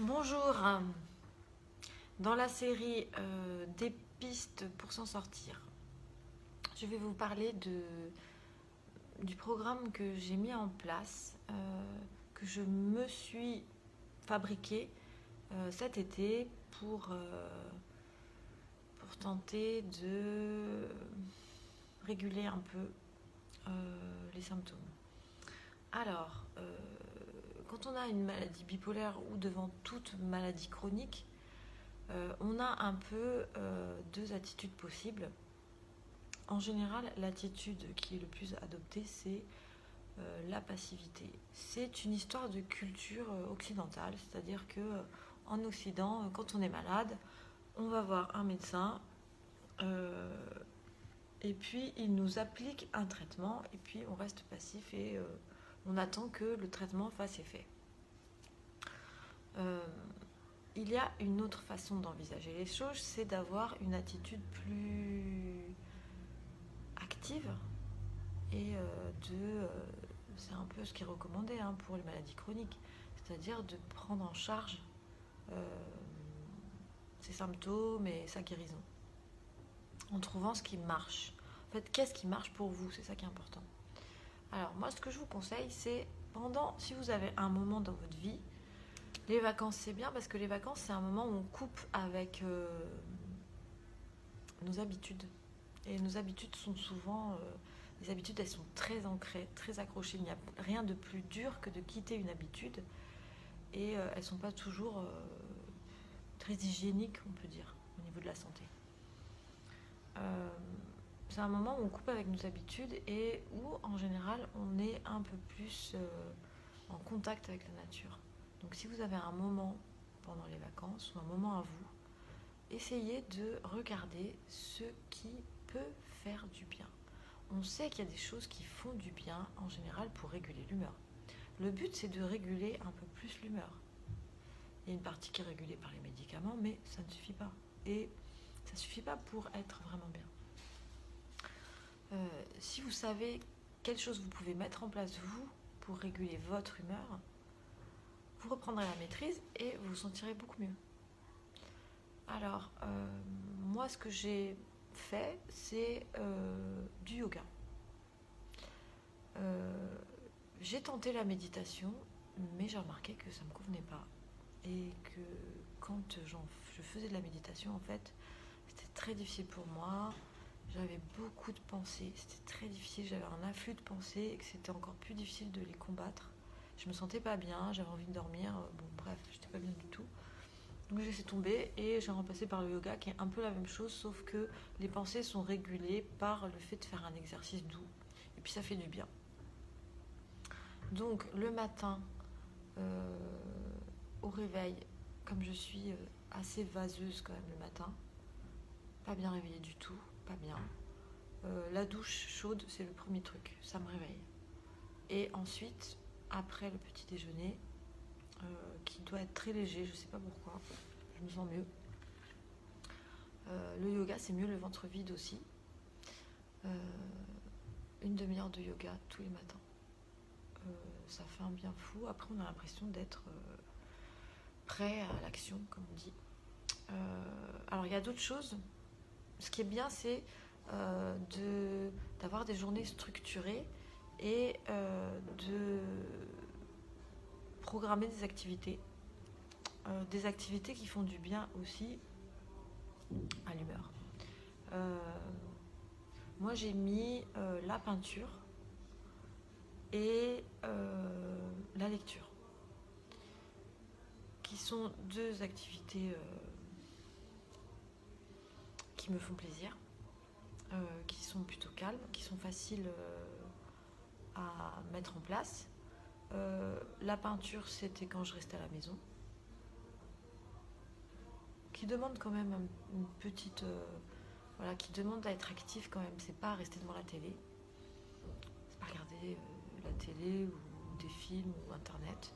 Bonjour, dans la série des pistes pour s'en sortir, je vais vous parler du programme que j'ai mis en place, que je me suis fabriqué cet été pour tenter de réguler un peu les symptômes. Alors, quand on a une maladie bipolaire ou devant toute maladie chronique, on a un peu deux attitudes possibles. En général, l'attitude qui est le plus adoptée, c'est la passivité. C'est une histoire de culture occidentale, c'est-à-dire que en Occident, quand on est malade, on va voir un médecin et puis il nous applique un traitement et puis on reste passif et on attend que le traitement fasse effet. Il y a une autre façon d'envisager les choses, c'est d'avoir une attitude plus active et c'est un peu ce qui est recommandé pour les maladies chroniques, c'est-à-dire de prendre en charge ses symptômes et sa guérison en trouvant ce qui marche. En fait, qu'est-ce qui marche pour vous? C'est ça qui est important. Alors moi, ce que je vous conseille, c'est si vous avez un moment dans votre vie, les vacances, c'est bien parce que les vacances, c'est un moment où on coupe avec nos habitudes. Et nos habitudes sont souvent... les habitudes, elles sont très ancrées, très accrochées. Il n'y a rien de plus dur que de quitter une habitude. Et elles ne sont pas toujours très hygiéniques, on peut dire, au niveau de la santé. C'est un moment où on coupe avec nos habitudes et où, en général, on est un peu plus en contact avec la nature. Donc si vous avez un moment pendant les vacances ou un moment à vous, essayez de regarder ce qui peut faire du bien. On sait qu'il y a des choses qui font du bien en général pour réguler l'humeur. Le but, c'est de réguler un peu plus l'humeur. Il y a une partie qui est régulée par les médicaments, mais ça ne suffit pas. Et ça ne suffit pas pour être vraiment bien. Si vous savez quelle chose vous pouvez mettre en place, vous, pour réguler votre humeur, vous reprendrez la maîtrise et vous vous sentirez beaucoup mieux. Alors, moi, ce que j'ai fait, c'est du yoga. J'ai tenté la méditation, mais j'ai remarqué que ça ne me convenait pas. Et que quand je faisais de la méditation, en fait, c'était très difficile pour moi. J'avais beaucoup de pensées, c'était très difficile, j'avais un afflux de pensées et que c'était encore plus difficile de les combattre. Je me sentais pas bien, j'avais envie de dormir, bon bref, j'étais pas bien du tout. Donc j'ai laissé tomber et j'ai remplacé par le yoga qui est un peu la même chose, sauf que les pensées sont régulées par le fait de faire un exercice doux. Et puis ça fait du bien. Donc le matin, au réveil, comme je suis assez vaseuse quand même le matin, pas bien réveillée du tout, pas bien. La douche chaude, c'est le premier truc, ça me réveille. Et ensuite, après le petit déjeuner, qui doit être très léger, je sais pas pourquoi, je me sens mieux. Le yoga, c'est mieux le ventre vide aussi. Une demi-heure de yoga tous les matins. Ça fait un bien fou. Après, on a l'impression d'être prêt à l'action, comme on dit. Alors, il y a d'autres choses. Ce qui est bien, c'est d'avoir des journées structurées et de programmer des activités qui font du bien aussi à l'humeur. Moi, j'ai mis la peinture et la lecture, qui sont deux activités qui me font plaisir, qui sont plutôt calmes, qui sont faciles à mettre en place. La peinture, c'était quand je restais à la maison, qui demande quand même une petite... voilà, qui demande à être actif quand même. C'est pas rester devant la télé. C'est pas regarder la télé ou des films ou Internet.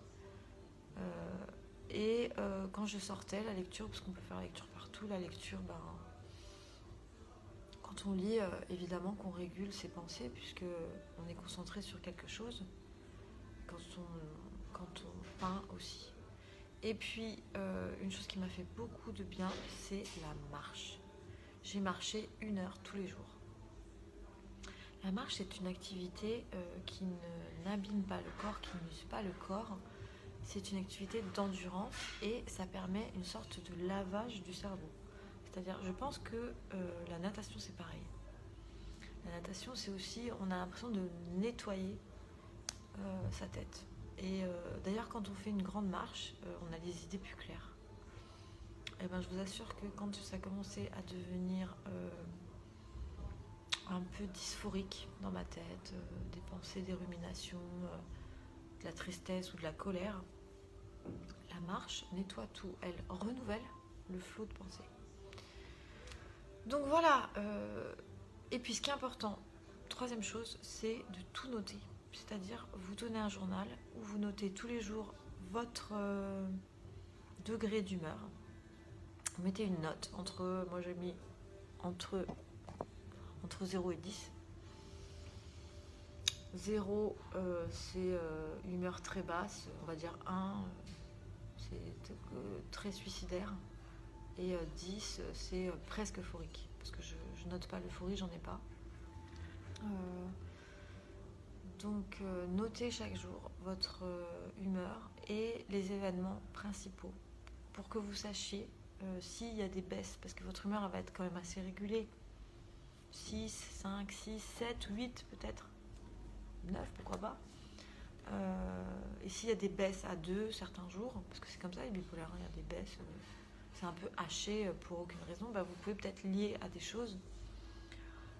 Quand je sortais, la lecture, parce qu'on peut faire la lecture partout, la lecture, quand on lit, évidemment qu'on régule ses pensées, puisque on est concentré sur quelque chose. Quand on peint aussi. Et puis, une chose qui m'a fait beaucoup de bien, c'est la marche. J'ai marché 1 heure tous les jours. La marche, c'est une activité qui n'abîme pas le corps, qui n'use pas le corps. C'est une activité d'endurance et ça permet une sorte de lavage du cerveau. C'est-à-dire, je pense que la natation, c'est pareil. La natation, c'est aussi, on a l'impression de nettoyer sa tête. Et d'ailleurs, quand on fait une grande marche, on a les idées plus claires. Et ben, je vous assure que quand ça commençait à devenir un peu dysphorique dans ma tête, des pensées, des ruminations, de la tristesse ou de la colère, la marche nettoie tout, elle renouvelle le flot de pensée. Donc voilà, et puis ce qui est important, troisième chose, c'est de tout noter. C'est-à-dire, vous tenez un journal où vous notez tous les jours votre degré d'humeur. Vous mettez une note moi j'ai mis entre 0 et 10. 0, c'est humeur très basse, on va dire 1, c'est très suicidaire. Et 10, c'est presque euphorique. Parce que je note pas l'euphorie, j'en ai pas. Donc, notez chaque jour votre humeur et les événements principaux pour que vous sachiez s'il y a des baisses. Parce que votre humeur elle va être quand même assez régulée. 6, 5, 6, 7, 8 peut-être. 9, pourquoi pas. Et s'il y a des baisses à 2 certains jours, parce que c'est comme ça les bipolaires, il y a des baisses, c'est un peu haché pour aucune raison, bah vous pouvez peut-être lier à des choses.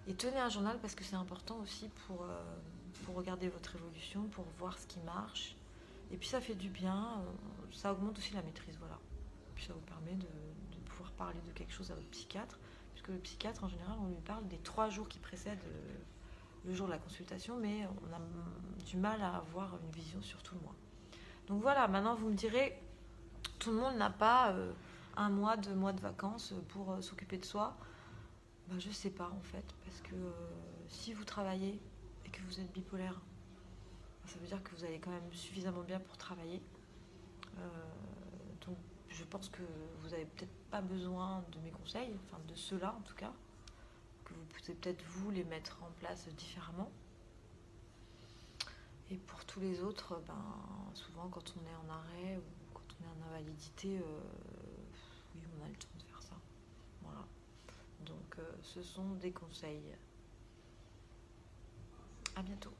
Et tenez un journal parce que c'est important aussi pour regarder votre évolution, pour voir ce qui marche. Et puis ça fait du bien, ça augmente aussi la maîtrise, voilà. Puis ça vous permet de pouvoir parler de quelque chose à votre psychiatre, puisque le psychiatre en général on lui parle des 3 jours qui précèdent le jour de la consultation, mais on a du mal à avoir une vision sur tout le mois. Donc voilà, maintenant vous me direz, tout le monde n'a pas 1 mois, 2 mois de vacances pour s'occuper de soi. Ben, je sais pas en fait, parce que si vous travaillez et que vous êtes bipolaire, ça veut dire que vous allez quand même suffisamment bien pour travailler. Donc je pense que vous n'avez peut-être pas besoin de mes conseils, enfin de ceux-là en tout cas, que vous pouvez peut-être vous les mettre en place différemment. Et pour tous les autres, souvent quand on est en arrêt ou quand on est en invalidité, oui, on a le temps de faire ça. Voilà. Donc ce sont des conseils. À bientôt.